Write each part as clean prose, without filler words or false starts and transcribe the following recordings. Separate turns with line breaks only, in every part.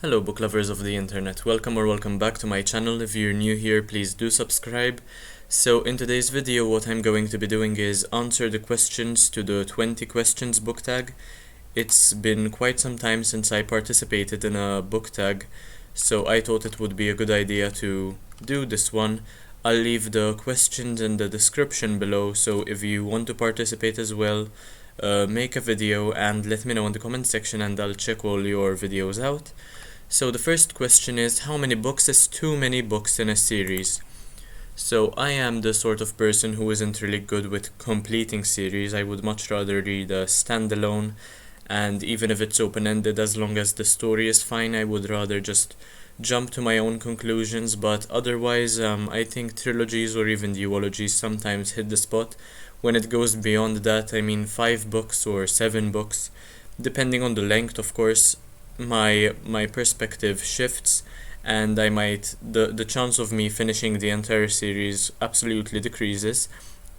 Hello book lovers of the internet, welcome back to my channel. If you're new here, please do subscribe. So in today's video what I'm going to be doing is answer the questions to the 20 questions book tag. It's been quite some time since I participated in a book tag, so I thought it would be a good idea to do this one. I'll leave the questions in the description below, so if you want to participate as well, make a video and let me know in the comment section and I'll check all your videos out. So the first question is, how many books is too many books in a series? So I am the sort of person who isn't really good with completing series. I would much rather read a standalone, and even if it's open-ended, as long as the story is fine, I would rather just jump to my own conclusions. But otherwise, I think trilogies or even duologies sometimes hit the spot. When it goes beyond that, I mean 5 books or 7 books, depending on the length, of course, my perspective shifts, and the chance of me finishing the entire series absolutely decreases,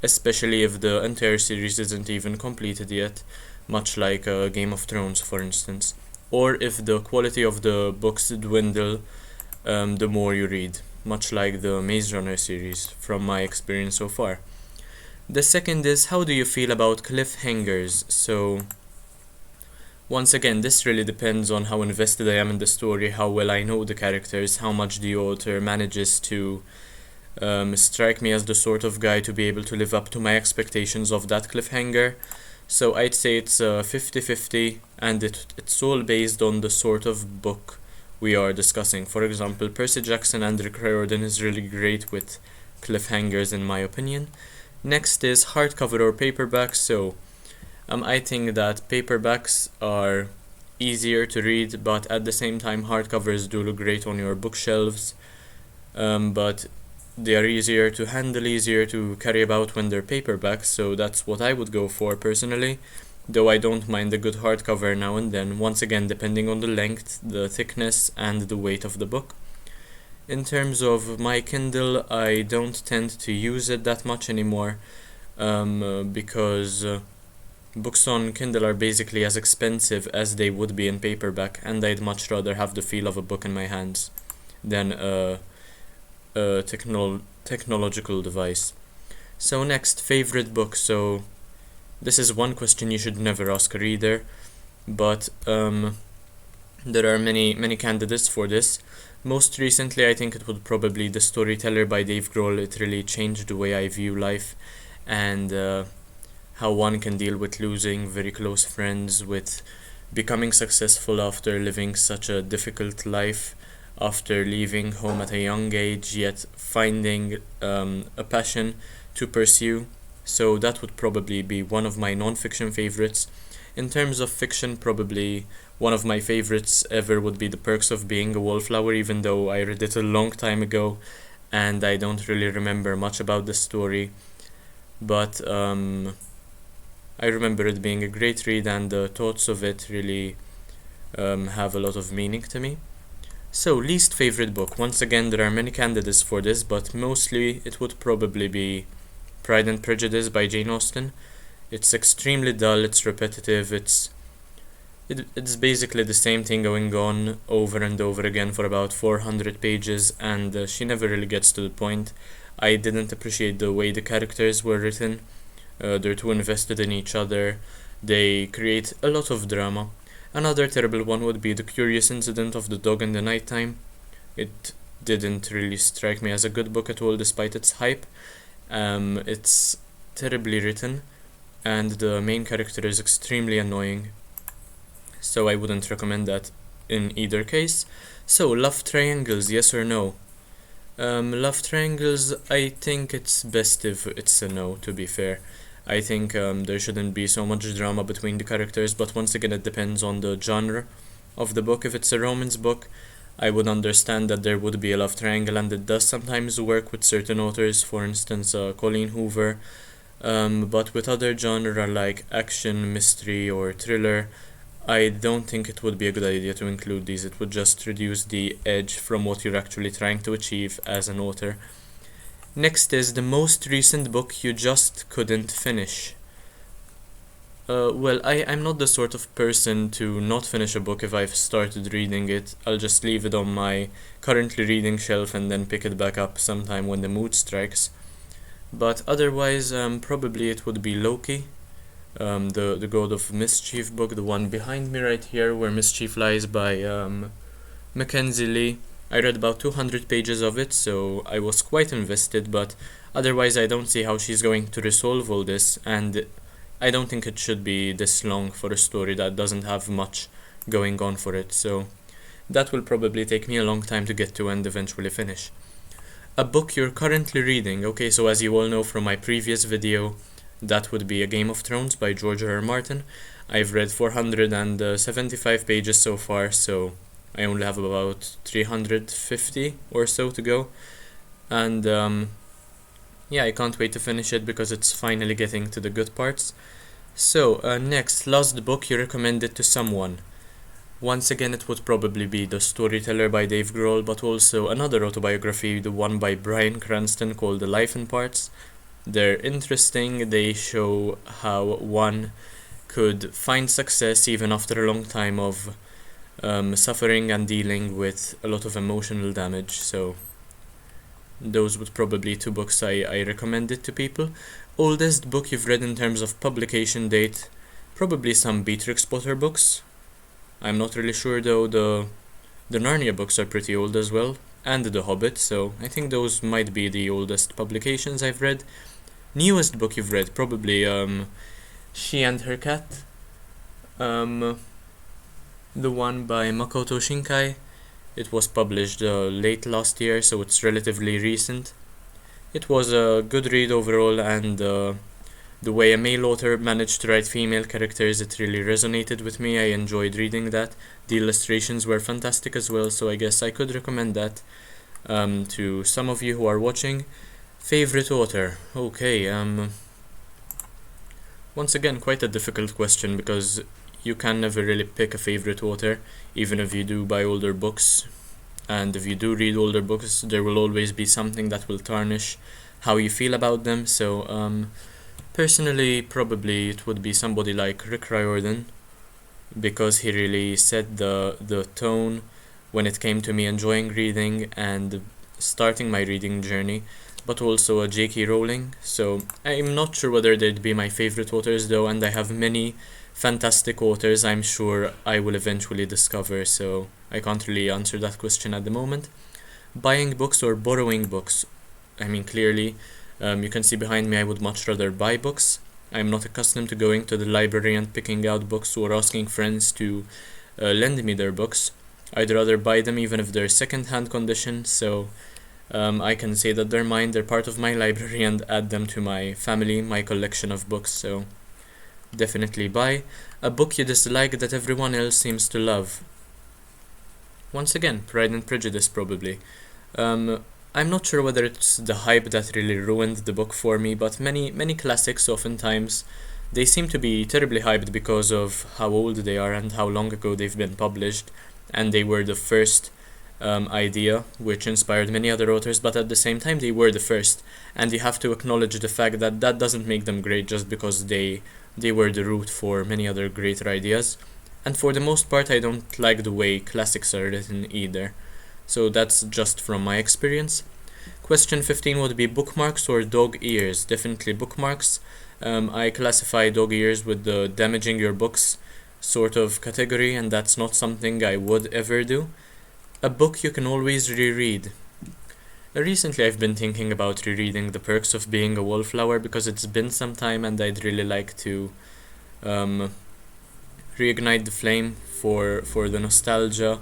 especially if the entire series isn't even completed yet, much like Game of Thrones, for instance, or if the quality of the books dwindle the more you read, much like the Maze Runner series from my experience so far. The second is, how do you feel about cliffhangers? So once again, this really depends on how invested I am in the story, how well I know the characters, how much the author manages to strike me as the sort of guy to be able to live up to my expectations of that cliffhanger. So I'd say it's 50-50, and it's all based on the sort of book we are discussing. For example, Percy Jackson and Rick Riordan is really great with cliffhangers in my opinion. Next is hardcover or paperback. So I think that paperbacks are easier to read, but at the same time hardcovers do look great on your bookshelves, but they are easier to handle, easier to carry about when they're paperbacks, so that's what I would go for personally, though I don't mind a good hardcover now and then, once again depending on the length, the thickness, and the weight of the book. In terms of my Kindle, I don't tend to use it that much anymore, because books on Kindle are basically as expensive as they would be in paperback, and I'd much rather have the feel of a book in my hands than a technological device. So next, favorite book. So this is one question you should never ask a reader, but there are many candidates for this. Most recently, I think it would probably The Storyteller by Dave Grohl. It really changed the way I view life, and how one can deal with losing very close friends, with becoming successful after living such a difficult life, after leaving home at a young age, yet finding a passion to pursue. So that would probably be one of my non-fiction favorites. In terms of fiction, probably one of my favorites ever would be The Perks of Being a Wallflower, even though I read it a long time ago and I don't really remember much about the story. But I remember it being a great read, and the thoughts of it really have a lot of meaning to me. So, least favorite book. Once again, there are many candidates for this, but mostly it would probably be Pride and Prejudice by Jane Austen. It's extremely dull, it's repetitive, it's basically the same thing going on over and over again for about 400 pages, and she never really gets to the point. I didn't appreciate the way the characters were written. They're too invested in each other. They create a lot of drama. Another terrible one would be The Curious Incident of the Dog in the Nighttime. It didn't really strike me as a good book at all, despite its hype. It's terribly written, and the main character is extremely annoying, so I wouldn't recommend that in either case. So, love triangles, yes or no? Love triangles, I think it's best if it's a no, to be fair. I think there shouldn't be so much drama between the characters, but once again it depends on the genre of the book. If it's a romance book, I would understand that there would be a love triangle, and it does sometimes work with certain authors, for instance Colleen Hoover, but with other genre like action, mystery, or thriller, I don't think it would be a good idea to include these. It would just reduce the edge from what you're actually trying to achieve as an author. Next is the most recent book you just couldn't finish. Well, I'm not the sort of person to not finish a book if I've started reading it. I'll just leave it on my currently reading shelf and then pick it back up sometime when the mood strikes. But otherwise, probably it would be Loki, the God of Mischief book, the one behind me right here, Where Mischief Lies by Mackenzie Lee. I read about 200 pages of it, so I was quite invested, but otherwise I don't see how she's going to resolve all this, and I don't think it should be this long for a story that doesn't have much going on for it, so that will probably take me a long time to get to and eventually finish. A book you're currently reading. Okay, so as you all know from my previous video, that would be A Game of Thrones by George R. R. Martin. I've read 475 pages so far, so I only have about 350 or so to go. And yeah, I can't wait to finish it because it's finally getting to the good parts. So, next, last book you recommended to someone. Once again, it would probably be The Storyteller by Dave Grohl, but also another autobiography, the one by Bryan Cranston called The Life in Parts. They're interesting. They show how one could find success even after a long time of suffering and dealing with a lot of emotional damage. So those would probably two books I recommended to people. Oldest book you've read in terms of publication date, probably some Beatrix Potter books. I'm not really sure though. The Narnia books are pretty old as well, and The Hobbit, so I think those might be the oldest publications I've read. Newest book you've read, probably She and Her Cat, the one by Makoto Shinkai. It was published late last year, so it's relatively recent. It was a good read overall, and the way a male author managed to write female characters, it really resonated with me. I enjoyed reading that. The illustrations were fantastic as well, so I guess I could recommend that to some of you who are watching. Favorite author? Okay, once again, quite a difficult question because you can never really pick a favorite author, even if you do buy older books. And if you do read older books, there will always be something that will tarnish how you feel about them. So, personally, probably it would be somebody like Rick Riordan, because he really set the tone when it came to me enjoying reading and starting my reading journey, but also a J.K. Rowling. So I'm not sure whether they'd be my favorite authors though, and I have many fantastic authors I'm sure I will eventually discover, so I can't really answer that question at the moment. Buying books or borrowing books? I mean, clearly, you can see behind me I would much rather buy books. I'm not accustomed to going to the library and picking out books or asking friends to lend me their books. I'd rather buy them even if they're second-hand condition, so I can say that they're mine, they're part of my library, and add them to my family, my collection of books, so definitely buy. A book you dislike that everyone else seems to love? Once again, Pride and Prejudice probably. I'm not sure whether it's the hype that really ruined the book for me, but many classics oftentimes, they seem to be terribly hyped because of how old they are and how long ago they've been published, and they were the first idea which inspired many other authors, but at the same time they were the first, and you have to acknowledge the fact that that doesn't make them great just because they were the root for many other greater ideas. And for the most part I don't like the way classics are written either. So that's just from my experience. Question 15 would be bookmarks or dog ears? Definitely bookmarks. I classify dog ears with the damaging your books sort of category, and that's not something I would ever do. A book you can always reread. Recently I've been thinking about rereading The Perks of Being a Wallflower because it's been some time and I'd really like to reignite the flame for the nostalgia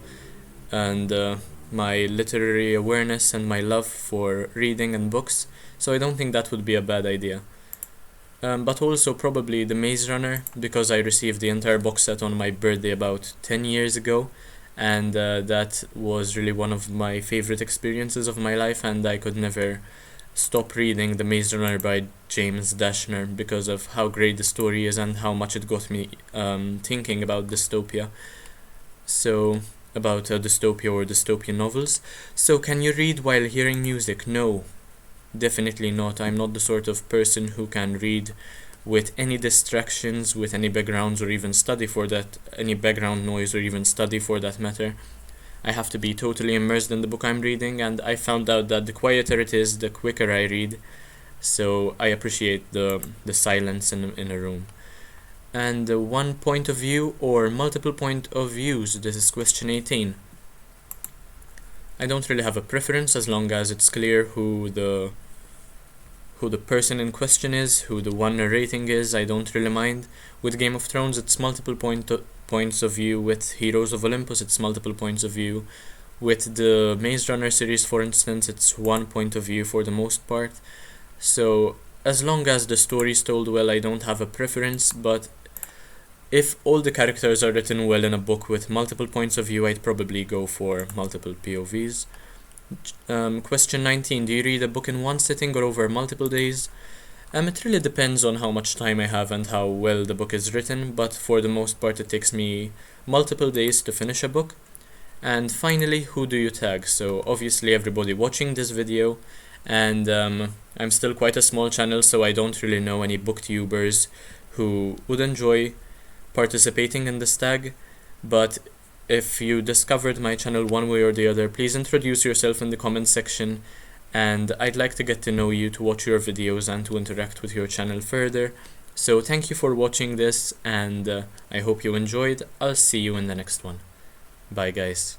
and my literary awareness and my love for reading and books, so I don't think that would be a bad idea. But also probably The Maze Runner, because I received the entire box set on my birthday about 10 years ago, and that was really one of my favorite experiences of my life, and I could never stop reading The Maze Runner by James Dashner because of how great the story is and how much it got me thinking about dystopia. So, about dystopia or dystopian novels. So, can you read while hearing music? No, definitely not. I'm not the sort of person who can read with any distractions, with any backgrounds, or even study for that, any background noise, or even study for that matter. I have to be totally immersed in the book I'm reading, and I found out that the quieter it is, the quicker I read. So I appreciate the silence in a room. And one point of view or multiple point of views. This is question 18. I don't really have a preference as long as it's clear who the person in question is, who the one narrating is. I don't really mind. With Game of Thrones, it's multiple points of view. With Heroes of Olympus, it's multiple points of view. With the Maze Runner series, for instance, it's one point of view for the most part. So as long as the story is told well, I don't have a preference, but if all the characters are written well in a book with multiple points of view, I'd probably go for multiple POVs. Question 19. Do you read a book in one sitting or over multiple days? It really depends on how much time I have and how well the book is written, but for the most part it takes me multiple days to finish a book. And finally, who do you tag? So obviously everybody watching this video, and I'm still quite a small channel, so I don't really know any booktubers who would enjoy participating in this tag, but if you discovered my channel one way or the other, please introduce yourself in the comment section, and I'd like to get to know you, to watch your videos, and to interact with your channel further. So thank you for watching this, and I hope you enjoyed. I'll see you in the next one. Bye guys.